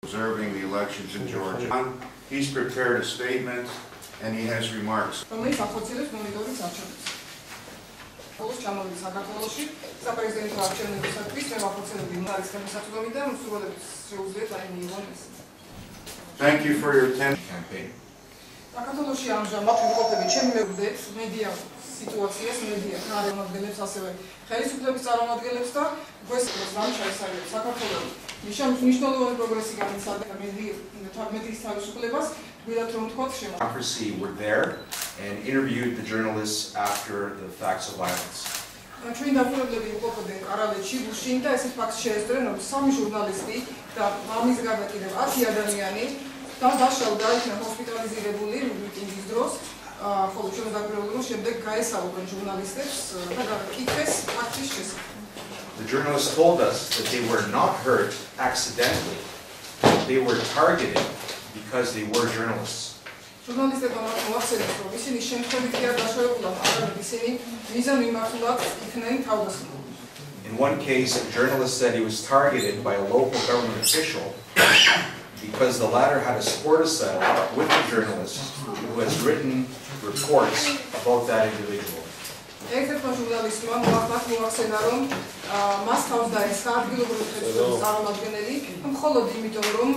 observing the elections in Georgia. He's prepared a statement and he has remarks. Thank you for your attention. Campaign. სიტუაციას მედია წარმომადგენლებს ასევე ხელისუფლების წარმომადგენლებს და გვესწრებს რამ ჩაისარგებლეს საქართველოს მნიშვნელოვანი პროგრესი განიცადა მედიის თავისუფლებას ვიდათ რომ თქვათ democracy were there and interviewed the journalists after the facts of violence. ჩვენ დაბრუნებლები ვიყოფოდნენ კარალეთში გუშინ და ესეთ ფაქტს შეესწრენ რომ სამი ჟურნალისტი და ამის გარდა კიდევ 10 ადამიანი დაშავდა იქნა ჰოსპიტალიზირებული მიტინგის დროს ხოლო ჩვენ დაგვირებულიყო შემდეგ გაესალობენ ჟურნალისტებს და გაკითხეს ფაქტის შესახებ. The journalists told us that they were not hurt accidentally. They were targeted because they were journalists. ჟურნალისტებმა მოახსენეს რომ ისინი შემთხვევით კი არ დაშავებულან, არამედ ისინი მიზან მიმართულად იქნენ თავდასხმული. In one case, a journalist said he was targeted by a local government official because the latter had a support cell with the journalist who has written reports about that individual. ერთ-ერთმა ჟურნალისტმა მოახსენა რომ მას თავს დაესხა ადგილობრივი ხელისუფლების წარმომადგენელი მხოლოდ იმიტომ რომ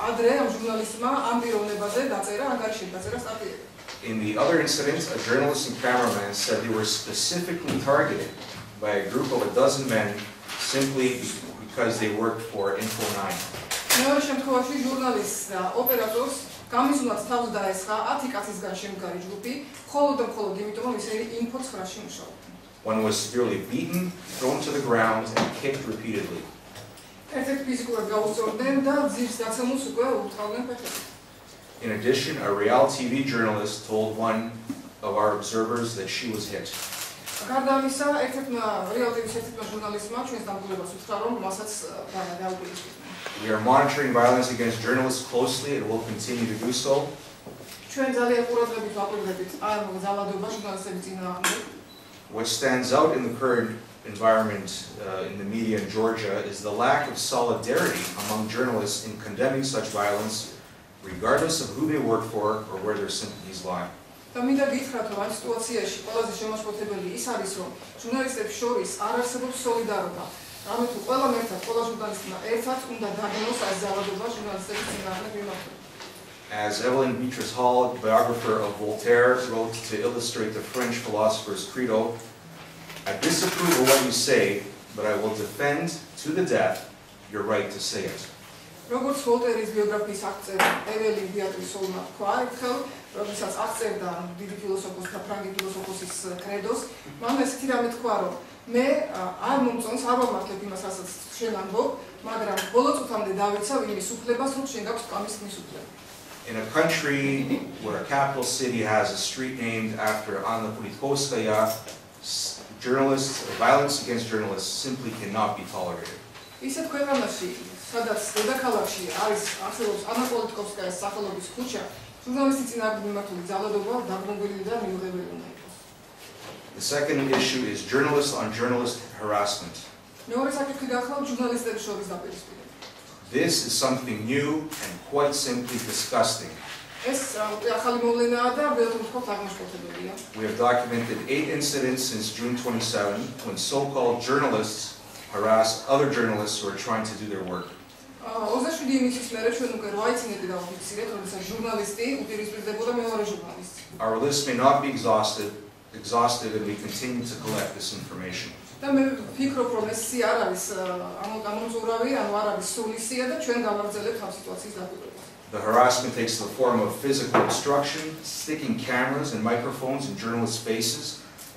ადრე ამ ჟურნალისტმა ამ პიროვნებაზე დაწერა ანგარიში დაწერა სტატიები. In the other incident, a journalist and cameraman said they were specifically targeted by a group of a dozen men simply because they worked for Info9. მეორე შემთხვევაში ჟურნალისტს და ოპერატორს გამიზნულად თავს დაესხა 10 კაცისგან შემდგარი ჯგუფი, მხოლოდ იმიტომ რომ ისინი Info9-ში მუშაობდნენ. One was severely beaten, thrown to the ground, and kicked repeatedly. ერთ-ერთ ფიზიკურად გაუსწორდნენ და ძირს დაცემულს უკვე უთხოვდნენ ფეხებით. In addition, a Real TV journalist told one of our observers that she was hit. გარდა ამისა, ერთ-ერთმა Real TV-ის ერთ-ერთმა ჟურნალისტმა ჩვენს დამკვირვებას უთხრა რომ მასაც დაუპირისპირდნენ. We are monitoring violence against journalists closely and will continue to do so. What stands out in the current environment in the media in Georgia is the lack of solidarity among journalists in condemning such violence, regardless of who they work for or where their sympathies lie. As Evelyn Beatrice Hall, biographer of Voltaire, wrote to illustrate the French philosopher's credo, I disapprove of what you say, but I will defend to the death your right to say it. როგორც ვოლტერის ბიოგრაფიის აღწერა ეველინ ბიატრիս ჰოლმა თქვა ერთხელ, როდესაც აღწერდა დიდი ფილოსოფოსის და ფრანგი ფილოსოფოსის კრედოს, მან ესეთი რამე თქვა, რომ მე არ მომწონს, არ ვამართლებ იმას, რასაც შენ ამბობ, მაგრამ ბოლო წუთამდე დავიცავ იმის უფლებას, რომ შენ გაქვს კამის ხმის უფლება. In a country where a capital city has a street named after Anna Politkovskaya, journalists, violence against journalists simply cannot be tolerated. ისეთ ქვეყანაში, სადაც დედაქალაქში არის არსებობს ანა პოლიტკოვსკაიას სახელობის ქუჩა, ჟურნალისტი წინააღმდეგ მიმართული ძალადობა დაბრუნებული და მიუღებელი უნდა იყოს. The second issue is journalist on journalist harassment. მეორე საკითხი გახლავთ ჟურნალისტების შორის დაპირისპირება. This is something new and quite simply disgusting. ეს ახალი მოვლენაა და ველთ ვთქვათ აღმაშფოთებელია. We have documented 8 incidents since June 27 when so-called journalists harass other journalists who are trying to do their work. 27 იმისთვის მერე ჩვენ უკვე 8 ინციდენტი დავაფიქსირეთ, როდესაც ჟურნალისტი უპირისპირდებოდა მეორე ჟურნალისტს. Our list may not be exhaustive and we continue to collect this information. და მე ვფიქრობ, რომ ეს სია არ არის ამოწურავი, ანუ არ არის სული სია და ჩვენ გავაგრძელებთ ამ სიტუაციის დაკვირვებას. The harassment takes the form of physical obstruction, sticking cameras and microphones in journalists' faces,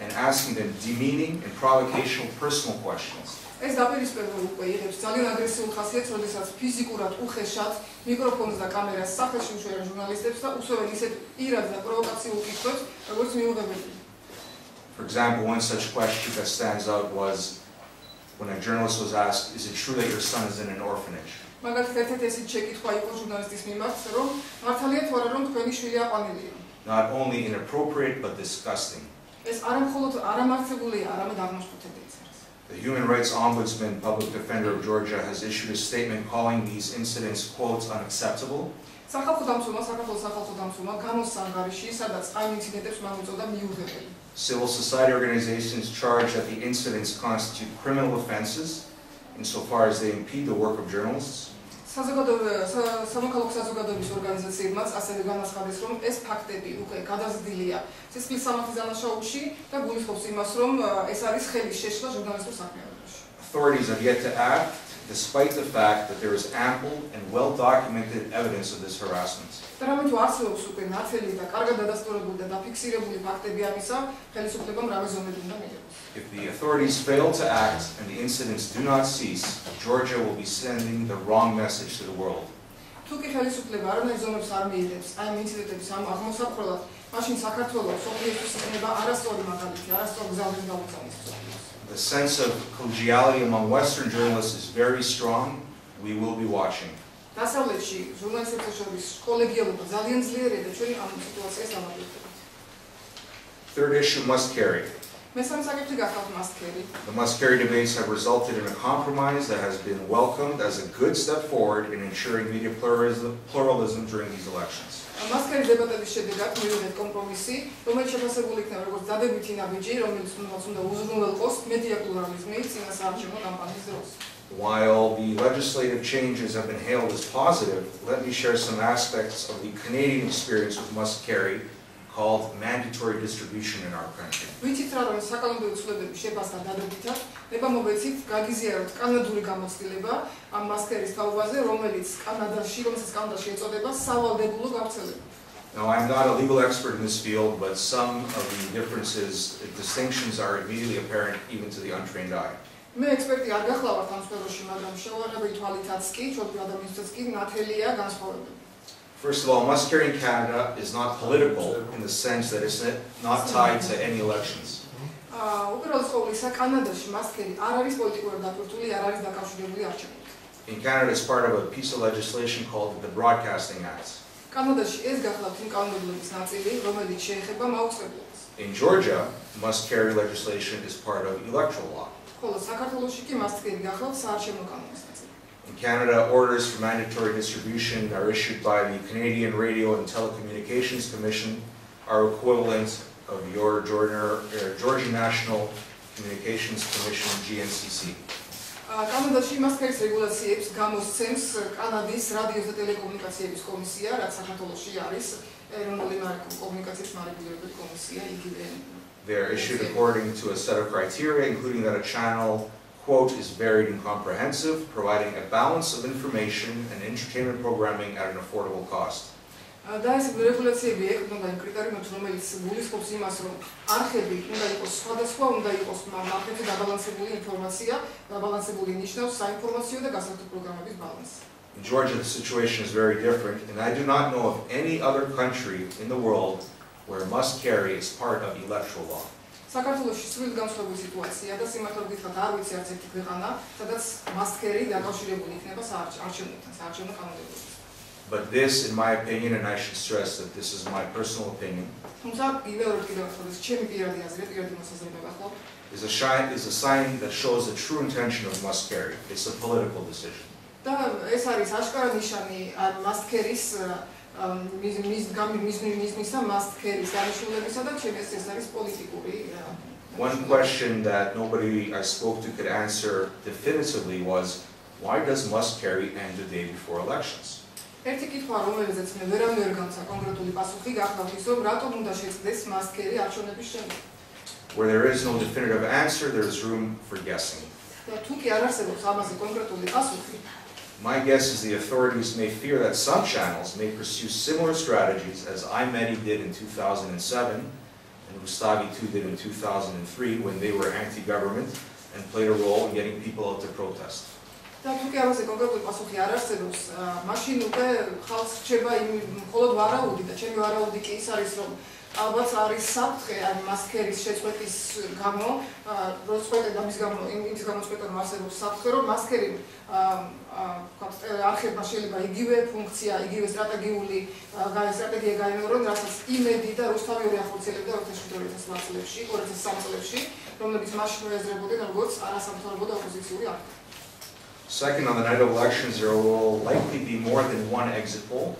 and asking them demeaning and provocational personal questions. ეს დაპირისპირება უკვე იღებს ძალიან აგრესიულ ხასიათს, როდესაც ფიზიკურად უხეშად მიკროფონს და კამერას სახელში უშვერენ ჟურნალისტებს და უსვევენ ისეთ პირად და პროვოკაციულ კითხვებს, როგორც მიუღებელია. For example, one such question that stands out was when a journalist was asked, is it true that your son is in an orphanage? მაგალითად, ერთ-ერთი ესეთი შეკითხვა იყო ჟურნალისტის მიმართ, რომ მართალია თუ არა რომ თქვენი შვილი აყვანილია. Not only inappropriate but disgusting. ეს არა მხოლოდ არამართლებულია, არამედ აღმაშფოთებელიც არის. The Human Rights Ombudsman, Public Defender of Georgia, has issued a statement calling these incidents, quote, unacceptable. საქართველოს სახალხო დამცველმა გამოსცა ანგარიში, სადაც ამ ინციდენტებს მან უწოდა მიუღებელი. Civil society organizations charge that the incidents constitute criminal offenses insofar as they impede the work of journalists. სამოქალაქო საზოგადოების ორგანიზაციებმაც ასევე განაცხადეს, რომ ეს ფაქტები უკვე გადაზრდილია სისხლის სამართლის დანაშაულში და გულისხმობს იმას, რომ ეს არის ხელის შეშლა ჟურნალისტურ საქმიანობაში. Authorities have yet to act, despite the fact that there is ample and well-documented evidence of this harassment. Რამე თუ არსებობს უკვე ნათელი და კარგად დადასტურებული და დაფიქსირებული ფაქტები ამისა, ხელისუფლებამ რამე ზომები უნდა მიიღოს. If the authorities fail to act and the incidents do not cease, Georgia will be sending the wrong message to the world. თუ კი ხელისუფლება არანაირ ზომებს არ მიიღებს ამ ინციდენტების აღმოსაყრელად, მაშინ საქართველოს სოფლიოსთვის იქნება არასწორი მაგალითი, არასწორი გზავნილი გაუწევს. The sense of collegiality among Western journalists is very strong. We will be watching. დასავლეთში ჟურნალისტებს შორის კოლეგიალობა ძალიან ძლიერია და ჩვენ ამ სიტუაციას ამოგვიყვებით. Third issue, must carry. მესამე საკითხი გახლავთ must carry. The must carry debates have resulted in a compromise that has been welcomed as a good step forward in ensuring media pluralism during these elections. must carry დებატების შედეგად მივიღეთ კომპრომისი, რომელიც შეფასებული იქნება როგორც დადებითი ნაბიჯი, რომელიც უნდა უზრუნველყოს მედია პლურალიზმი წინასაარჩევნო კამპანიის დროს. While the legislative changes have been hailed as positive, let me share some aspects of the Canadian experience with must carry called mandatory distribution in our country. ვიცით რა რომ საკანონმდებლო ცვლილებების შეფასთან დადებითად, ნება მოვეცით გაგიზიაროთ კანადური გამოცდილება ამ must carry-ის თაობაზე, რომელიც კანადაში ეწოდება სავალდებულო გავრცელება. Now, I'm not a legal expert in this field, but some of the differences, distinctions are immediately apparent even to the untrained eye. მე ექსპერტი არ გახლავართ ამ სფეროში, მაგრამ შეუღებელი თვალითაც კი, ჩვენი ადამიანებსაც კი ნათელია განსხვავებული. First of all, must carry in Canada is not political in the sense that it's not tied to any elections. უპირველეს ყოვლისა, კანადაში must carry არ არის პოლიტიკურად დაკავშირებული, არ არის დაკავშირებული არჩევნით. In Canada, it's part of a piece of legislation called the Broadcasting Act. კანადაში ეს გახლავთ იმ კანონმდებლობის ნაწილი, რომელიც შეეხება მაუწყებლობას. In Georgia, must carry legislation is part of electoral law. ხოლო საქართველოში კი must carry გახლავთ საარჩევნო კანონის ნაწილი. In Canada, orders for mandatory distribution are issued by the Canadian Radio and Telecommunications Commission, are equivalent of your Georgian National Communications Commission, GNCC. კანადაში must carry-ის რეგულაციებს გამოსცემს კანადის რადიოს და ტელეკომუნიკაციების კომისია, რაც საქართველოში არის ეროვნული კომუნიკაციების მარეგულირებელი კომისია, იგივე. They are issued according to a set of criteria, including that a channel, quote, is varied and comprehensive, providing a balance of information and entertainment programming at an affordable cost. და ეს რეგულაციები ეკუთვნება იმ კრიტერიუმებს, რომელიც გულისხმობს იმას, რომ არხები უნდა იყოს სხვადასხვა, უნდა იყოს მარკეტი დაბალანსებული ინფორმაცია, დაბალანსებული ნიშნავს საინფორმაციო და გასართობ პროგრამების ბალანსი. In Georgia, the situation is very different, and I do not know of any other country in the world where must carry is part of electoral law. საქართველოში სრულად განსხვავებული სიტუაცია და სიმართლე გითხრათ არ ვიცი არც ერთი ქვეყანა, სადაც must carry დაკავშირებული იქნება საარჩევნოთან, საარჩევნო კანონმდებლობასთან. But this, in my opinion, and I should stress that this is my personal opinion, is a sign that shows the true intention of must carry. It's a political decision. One question that nobody I spoke to could answer definitively was, why does must carry end the day before elections? ერთი კითხვა, რომელზეც მე ვერავინ გამცა კონკრეტული პასუხი გახლავთ ის, რომ რატომ უნდა შეწყდეს must carry არჩევნების შემდეგ. Where there is no definitive answer, there is room for guessing. თუ კი არ არსებობს ამაზე კონკრეტული პასუხი, my guess is the authorities may fear that some channels may pursue similar strategies as iMedi did in 2007 and Rustavi too did in 2003 when they were anti-government and played a role in getting people out to protest. და თუ კი ამაზე კონკრეტული პასუხი არ არსებობს, მაშინ უკვე ხალხს რჩება მხოლოდ ვარაუდი და ჩემი ვარაუდი კი ის არის, რომ ალბათ არის საფრთხე ან მასკერის შეწყვეტის გამო, როცა და მის გამო იმის გამოწყვეტა რომ არსებობს საფრთხე, რომ მასკერი არხებმა შეიძლება იგივე ფუნქცია, იგივე სტრატეგია გაიმეორონ, რასაც იმედი და რუსთავი ახორციელებდა 2007 წლებში, 2003 წლებში, რომლებიც მაშინ მოეზრებოდნენ როგორც არასამთავრობო და ოპოზიციური არხი. Second, on the night of elections, there will likely be more than one exit poll.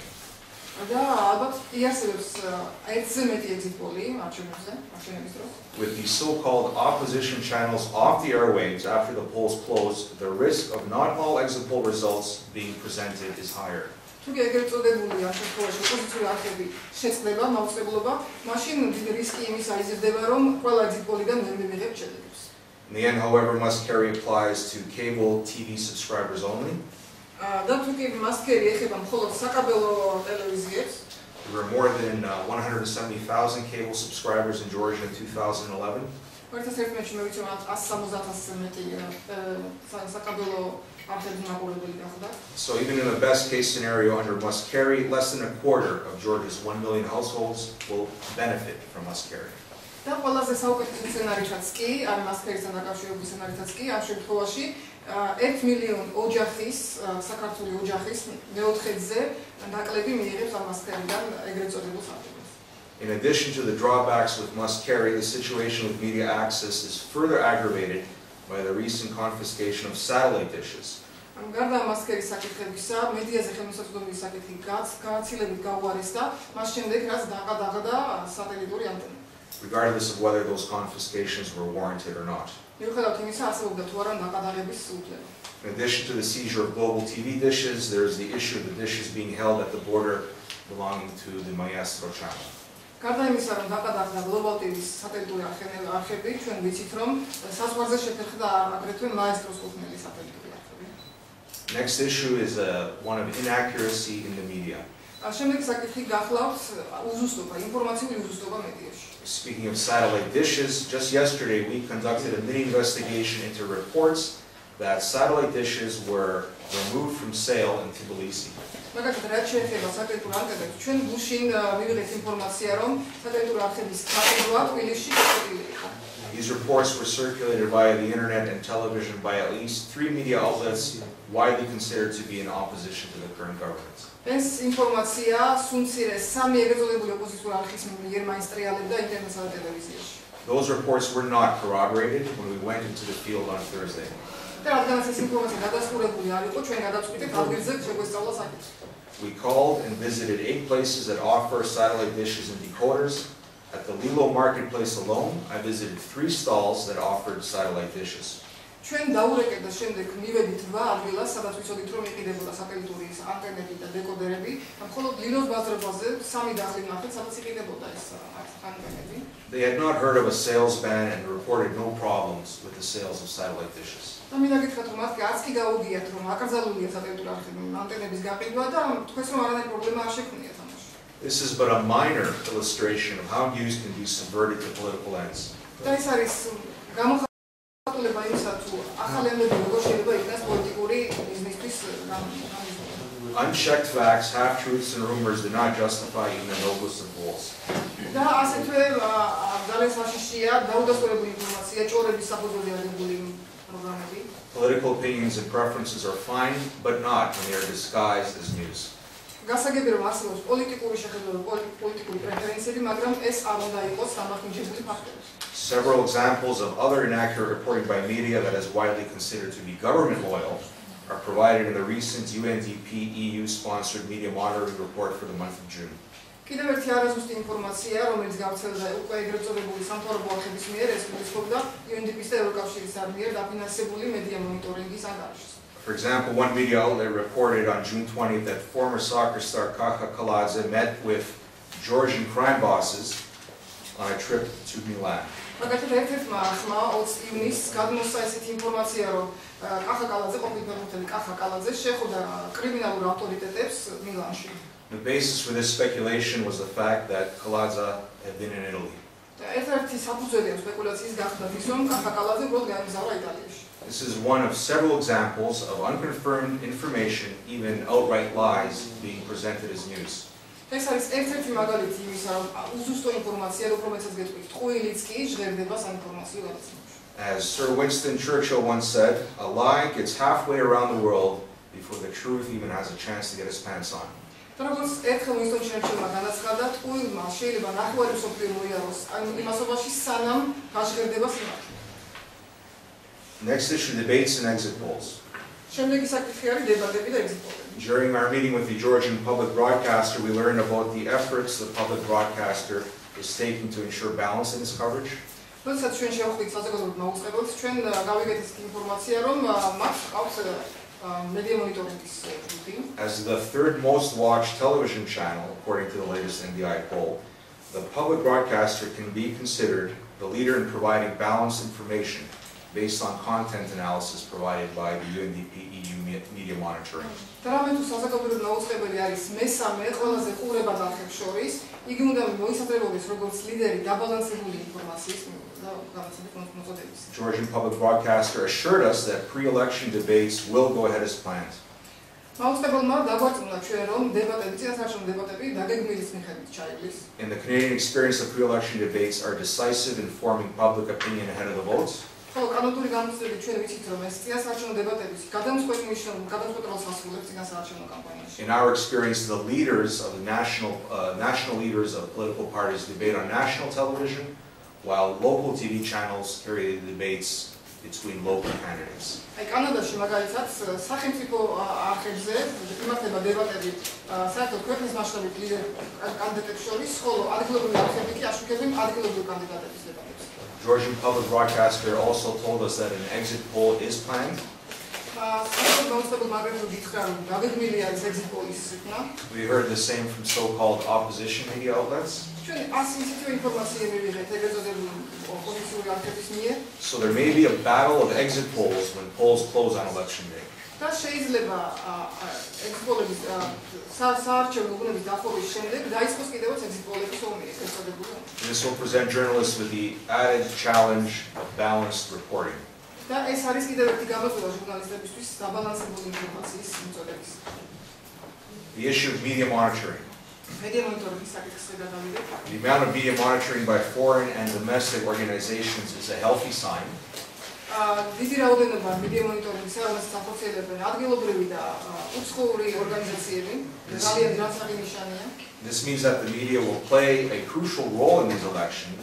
და ალბათ იარსებებს ერთზე მეტი exit poll-ი არჩევნების დროს. With the so-called opposition channels off the airwaves after the polls close, the risk of not all exit poll results being presented is higher. თუკი ეგრეთ წოდებული ამ შემთხვევაში ოპოზიციური არხები შეცდება, მაუწყებლობა, მაშინ დიდი რისკი იმისა იზრდება, რომ ყველა exit poll-იდან ვერ მივიღებთ შედეგებს. In the end, however, must-carry applies to cable TV subscribers only. და თუკი მასკერი ეხება მხოლოდ საკაბელო ტელევიზიებს, There were more than 170,000 cable subscribers in Georgia in 2011. 2011-ში მოვიცომა 170,000-ზე მეტი საკაბელო არხების მაყურებელი გახდა. So even in the best case scenario under must-carry, less than a quarter of Georgia's 1 million households will benefit from must-carry. და ყველაზე საუკეთესო სცენარითაც კი, ან მასკერისთან დაკავშირებული სცენარითაც კი, ამ შემთხვევაში 1 მილიონ ოჯახის, საქართველოს ოჯახის მეოთხედზე ნაკლები მიიღებს ამ მასკერიდან ეგრეთ წოდებულ საფრთხეს. In addition to the drawbacks with must-carry, the situation with media access is further aggravated by the recent confiscation of satellite dishes. გარდა მასკერის საკითხებისა, მედიაზე ხელმისაწვდომობის საკითხი განაცილებით გაუარესდა, მას შემდეგ რაც დაყადაღდა სატელიტური ანტენა. Regardless of whether those confiscations were warranted or not. მიუხედავად იმისა, არსებობდა თუ არა დაყადაღების უფლება. In addition to the seizure of global TV dishes, there is the issue of the dishes being held at the border belonging to the Maestro channel. გარდა იმისა, რომ დაყადაღდა Global TV-ის სატელიტური არხები, ჩვენ ვიცით, რომ საზღვარზე შეფერხდა აგრეთვე Maestro-ს კუთვნილი სატელიტური არხები. Next issue is one of inaccuracy in the media. შემდეგი საკითხი გახლავს უზუსტობა, ინფორმაციული უზუსტობა მედიაში. Speaking of satellite dishes, just yesterday we conducted a mini investigation into reports that satellite dishes were removed from sale in Tbilisi. მაგალითად, რაც შეეხება სატელიტურ ანტენებს, ჩვენ გუშინ მივიღეთ ინფორმაცია, რომ სატელიტური არხების გაყიდვა თბილისში შეწყვეტილი იყო. These reports were circulated via the internet and television by at least 3 media outlets widely considered to be in opposition to the current government. ეს ინფორმაცია სულ მცირე 3 ეგრეთ წოდებული ოპოზიციური არხის მიერ მაინც ტრიალებდა ინტერნეტსა და ტელევიზიაში. Those reports were not corroborated when we went into the field on Thursday. და რადგანაც ეს ინფორმაცია გადასწორებული არ იყო, ჩვენ გადავწყვიტეთ ადგილზე შეგვესწავლა საკითხი. We called and visited 8 places that offer satellite dishes and decoders. At the Lilo marketplace alone, I visited 3 stalls that offered satellite dishes. ჩვენ დაურეკეთ და შემდეგ მივედით 8 ადგილას, სადაც ვიცოდით, რომ იყიდებოდა სატელიტური ანტენები და დეკოდერები, და მხოლოდ ლილოს ბაზრობაზე 3 დახლი ვნახეთ, სადაც იყიდებოდა ეს ანტენები. They had not heard of a sales ban and reported no problems with the sales of satellite dishes. და მინდა გითხრათ, რომ მათი არც კი გაუგიათ, რომ აკრძალულია სატელიტური ანტენების გაყიდვა და თქვენს რომ არანაირი პრობლემა არ შექმნიათ ამაში. This is but a minor illustration of how news can be subverted to political ends. და ეს არის გამოხატულება იმისა, თუ ახალი ემები როგორ შეიძლება იქნას პოლიტიკური ბიზნესთვის გამიზნული. Unchecked facts, half-truths, and rumors do not justify even the noblest of goals. და ასეთვე ძალიან საშიშია დაუდასტურებული ინფორმაცია, ჭორების საფუძველზე აგებული პროგრამები. Political opinions and preferences are fine, but not when they are disguised as news. გასაგები რომ არსებობს პოლიტიკური შეხედულება, პოლიტიკური პრეფერენციები, მაგრამ ეს არ უნდა იყოს დამახინჯებული ფაქტები. Several examples of other inaccurate reporting by media that is widely considered to be government loyal are provided in the recent UNDP EU-sponsored media monitoring report for the month of June. კიდევ ერთი არაზუსტი ინფორმაცია, რომელიც გავრცელდა უკვე ეგრეთ წოდებული სამთავრობო არხების მიერ, ეს გულისხმობდა UNDP-ის და ევროკავშირის მიერ დაფინანსებული მედია მონიტორინგის ანგარიშს. For example, one media outlet reported on June 20th that former soccer star Kakha Kaladze met with Georgian crime bosses on a trip to Milan. მაგალითად, ერთ-ერთმა ახმა 20 ივნისს გადმოსცა ესეთი ინფორმაცია, რომ კახა კალაძე, ყოფილი ფეხბურთელი კახა კალაძე შეხვდა კრიმინალურ ავტორიტეტებს მილანში. The basis for this speculation was the fact that Kaladze had been in Italy. ერთ-ერთი საფუძველი ამ სპეკულაციის გახლდათ ის, რომ კახა კალაძე უბრალოდ გაემგზავრა იტალიაში. This is one of several examples of unconfirmed information, even outright lies, being presented as news. ეს არის ერთ-ერთი მაგალითი იმისა, რომ უზუსტო ინფორმაცია, რომელსაც გეტყვით, ტყუილიც კი ჟღერდება საინფორმაციო გადაცემაში. As Sir Winston Churchill once said, a lie gets halfway around the world before the truth even has a chance to get its pants on. როგორც ერთხელ უინსტონ ჩერჩილმა განაცხადა, ტყუილმა შეიძლება ნახევარი მსოფლიო მოიაროს, ან იმასობაში სანამ გაჟღერდება სიმართლე. Next issue, debates and exit polls. შემდეგი საკითხი არის დებატები და ეგზიტ პოლები. During our meeting with the Georgian public broadcaster, we learned about the efforts the public broadcaster is taking to ensure balance in its coverage. როდესაც ჩვენ შევხვდით საზოგადოებრივ მაუწყებელს, ჩვენ გავიგეთ ის ინფორმაცია, რომ მათ ყავს media monitoringის ჯგუფი. As the third most watched television channel, according to the latest NBI poll, the public broadcaster can be considered the leader in providing balanced information based on content analysis provided by the UNDP EU media monitoring. Parlamentul საზოგადოებრივ მაუწყებელი არის მესამე ყველაზე ყურებად არხებს შორის. იგი უნდა მოისაძლებოდეს როგორც ლიდერი დაბალანსებული ინფორმაციის და გამოცდების მოწოდების. Georgian public broadcaster assured us that pre-election debates will go ahead as planned. მაუწყებელმა დაგვაწმუნა ჩვენ რომ დებატები, წინასაარჩევნო დებატები დაგეგმილის მიხედვით ჩაივლის. In the Canadian experience, the pre-election debates are decisive in forming public opinion ahead of the votes. ხოლო კანონური გამოცდებით ჩვენ ვიცით რომ ეს წინასაარჩევნო დებატების გადამწყვეტ როლს ასრულებს წინასაარჩევნო კამპანიაში. In our experience, the leaders of the national leaders of political parties debate on national television, while local TV channels carry the debates between local candidates. აი კანადაში მაგალითად სახელმწიფო არხებზე იმართება დებატები საერთოდ ქვეყნის მასშტაბით ლიდერ კანდიდატებს შორის, ხოლო ადგილობრივი არხები კი აშუქებენ ადგილობრივ კანდიდატების დებატებს. Georgian public broadcaster also told us that an exit poll is planned. We heard the same from so-called opposition media outlets. So there may be a battle of exit polls when polls close on election day. This will present journalists with the added challenge of balanced reporting. და ეს არის კიდევ ერთი გამოწვევა ჟურნალისტებისთვის დაბალანსებული ინფორმაციის მიწოდების. The issue of media monitoring. Media monitoring საკითხზე გადავიდეთ. The amount of media monitoring by foreign and domestic organizations is a healthy sign. დიდი რაოდენობა media monitoring-ის რომელსაც ახორციელებენ ადგილობრივი და უცხოური ორგანიზაციები, ძალიან ძნელსაღი ნიშანია. This means that the media will play a crucial role in these elections.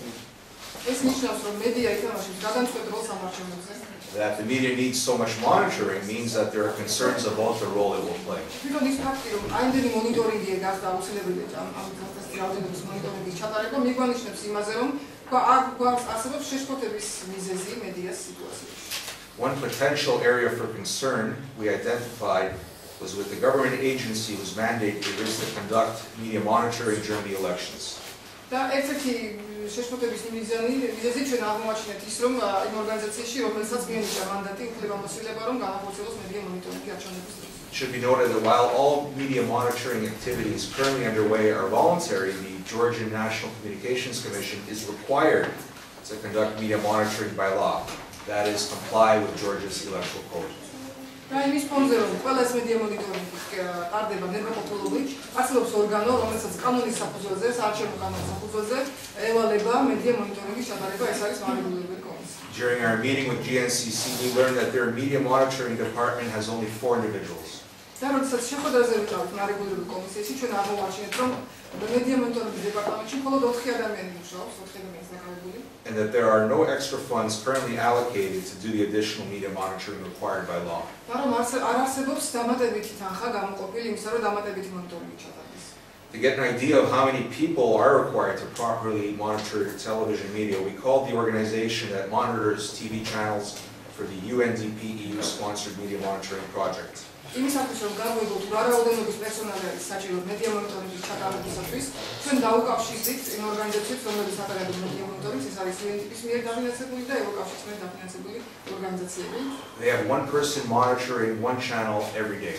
ეს ნიშნავს, რომ მედია ითამაშებს გადამწყვეტ როლს სამარჩევნოებზე. That the media needs so much monitoring means that there are concerns about the role it will play. თვითონ ის ფაქტი, რომ აიმდენი მონიტორინგია გახდა აუცილებელი ამ რაოდენობის მონიტორინგის ჩატარება, მიგვანიშნებს იმაზე, რომ არსებობს შეშფოთების მიზეზი მედიას სიტუაციაში. One potential area for concern we identified was with the government agency whose mandate it is to conduct media monitoring during the elections. და ერთ-ერთი შეშფოთების მიზეზი ჩვენ აღმოაჩინეთ ის, რომ იმ ორგანიზაციაში, რომელსაც მიენიჭა მანდატი, უფლებამოსილება, რომ განახორციელოს მედია მონიტორინგი არჩევნების დროს. It should be noted that while all media monitoring activities currently underway are voluntary, the Georgian National Communications Commission is required to conduct media monitoring by law. That is, comply with Georgia's electoral code. და იმის ფონზე, რომ ყველა ეს მედია მონიტორინგი ტარდება ნებაყოფლობით, არსებობს ორგანო, რომელსაც კანონის საფუძველზე, საარჩევნო კანონის საფუძველზე ევალება მედია მონიტორინგის ჩატარება, ეს არის მარეგულირებული კომისია. During our meeting with GNCC, we learned that their media monitoring department has only 4 individuals. და როდესაც შეხვედრაზე ვიყავით მარეგულირებულ კომისიაში, ჩვენ აღმოვაჩინეთ, რომ მედია მონიტორინგის დეპარტამენტში მხოლოდ 4 ადამიანი მუშაობს, 4 ადამიანის დაკავებული. And that there are no extra funds currently allocated to do the additional media monitoring required by law. და რომ არ არსებობს დამატებითი თანხა გამოყოფილი იმისა, რომ დამატებითი მონიტორინგი ჩატარდეს. To get an idea of how many people are required to properly monitor television media, we called the organization that monitors TV channels for the UNDP EU-sponsored media monitoring project. იმისათვის, რომ გავიგოთ რა რაოდენობის პერსონალი არის საჭირო მედია მონიტორინგის ჩატარებისათვის, ჩვენ დაუკავშირდით იმ ორგანიზაციებს, რომლებიც ატარებენ მედია მონიტორინგს, ეს არის UNDP-ის მიერ დაფინანსებული და ევროკავშირის მიერ დაფინანსებული ორგანიზაციები. They have one person monitoring one channel every day.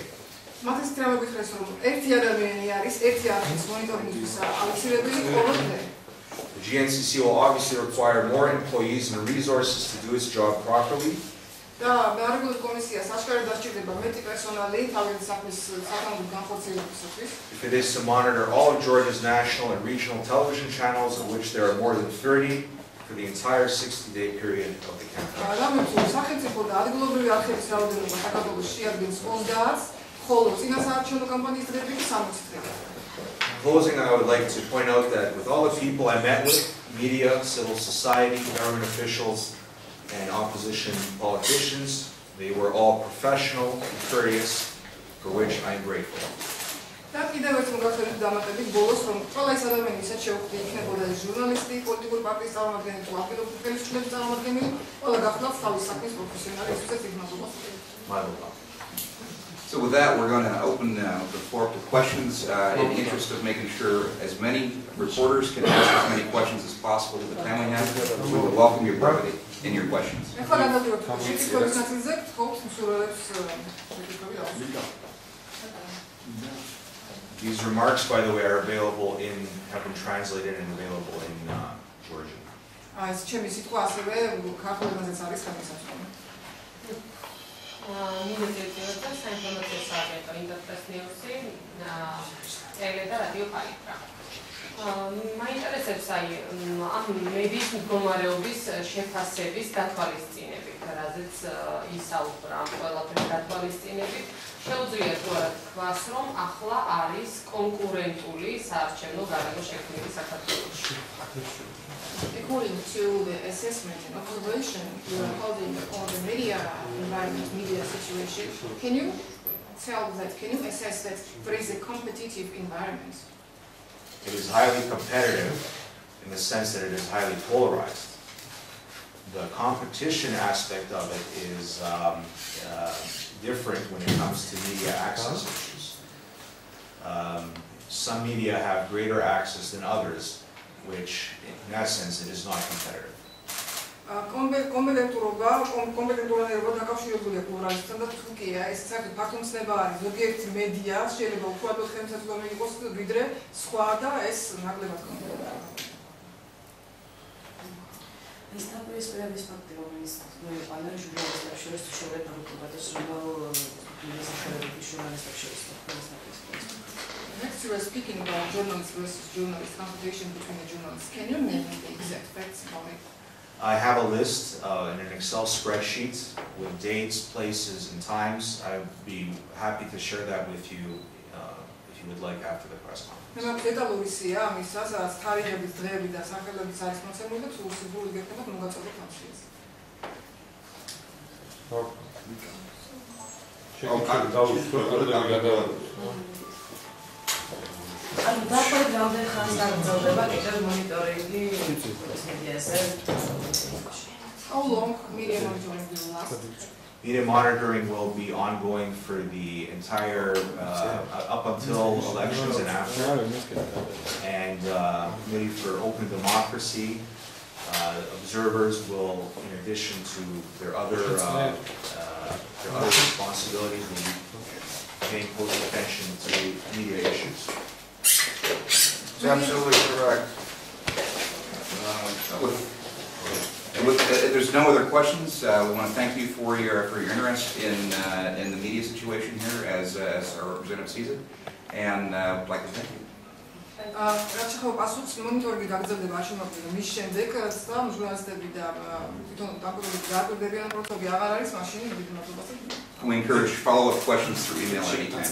მათ ეს რამე გითხრეს, რომ ერთი ადამიანი არის ერთი არხის მონიტორინგის აუცილებელი ყოველდღე. The GNCC will obviously require more employees and resources to do its job properly. და მეარეგულირებულ კომისიას აღშკარად დასჭირდება მეტი პერსონალი თავის საქმის საკანონმდებლო განხორციელებისათვის. If it is to monitor all of Georgia's national and regional television channels, of which there are more than 30 for the entire 60-day period of the campaign. რამეთუ სახელმწიფო და ადგილობრივი არხების რაოდენობა საქართველოს შეადგენს 30-ს, ხოლო წინასაარჩევნო კამპანიის დღეები 60 დღეა. In closing, I would like to point out that with all the people I met with, media, civil society, government officials, and opposition politicians, they were all professional and courteous, for which I am grateful. და კიდევ ერთ მოგახსენებთ დამატებით ბოლოს, რომ ყველა ის ადამიანი, ვისაც შეუქმნი იქნებოდა ჟურნალისტი, პოლიტიკური პარტიის წარმომადგენელი თუ ადგილობრივი ხელისუფლების წარმომადგენელი, ყველა გახლავთ თავის საქმის პროფესიონალი, ისაც იგნორდება. Madhava. So with that, we're going to open the floor up to questions in the interest of making sure as many reporters can ask as many questions as possible to the time we have. We would welcome your brevity in your questions. ეხლა გადავიდეთ შეკითხვების ნაწილზე, გთხოვთ მსურველებს შეკითხვები დაუსვათ. These remarks, by the way, are available have been translated and available in Georgian. ეს ჩემი სიტყვა ასევე ქართულ ენაზეც არის გამოსაჭრელი. მინიჭებდა საინფორმაციო სააგენტო ინტერპრეს ნიუსი ტელე და რადიო პალიტრა. მაინტერესებს ამ მედიის მდგომარეობის შეფასების დათვალისწინებით, რაზეც ისაუბრა ამ ყველაფრის დათვალისწინებით. შეუძლია თუ არა თქვას, რომ ახლა არის კონკურენტული საარჩევნო გარემო შექმნილი საქართველოში. According to the assessment and observation you are holding on the media environment, media situation, can you assess that there is a competitive environment? It is highly competitive in the sense that it is highly polarized. The competition aspect of it is different when it comes to media access issues. Some media have greater access than others, which in essence it is not competitive. კომპეტენტურობა დაკავშირებულია პლურალიზმთან და თუ კი ეს საერთოდ ფართომცნება არის ზოგიერთი მედია შეიძლება უფრო ადვილად ხელმისაწვდომი იყოს ვიდრე სხვა და ეს ნაკლებად კომპეტენტურია. ის დაპირისპირების ფაქტი, რომელიც მოიყვანა ჟურნალისტებს შორის თუ შევედროებათ ეს ჟურნალისტებს შორის Next, you are speaking about journalist versus journalist, competition between the journalists. Can you name the exact facts about it? I have a list in an Excel spreadsheet with dates, places, and times. I would be happy to share that with you if you would like after the press conference. How long media monitoring will last? Media monitoring will be ongoing for the entire, up until elections and after. And Committee for Open Democracy, observers will, in addition to their other responsibilities, will be paying close attention to media issues. It's absolutely correct. If there's no other questions, we want to thank you for your interest in the media situation here as our representative sees it, and I'd like to thank you. რაც ახლა პასუხს მონიტორინგი გაგრძელდება არჩევნებამდე მის შემდეგ და ჟურნალისტები და თვითონ დამკვირვებლები გააკვირდებიან პროცესები აღარ არის მაშინ დიდი მადლობა. We encourage follow-up questions through email anytime.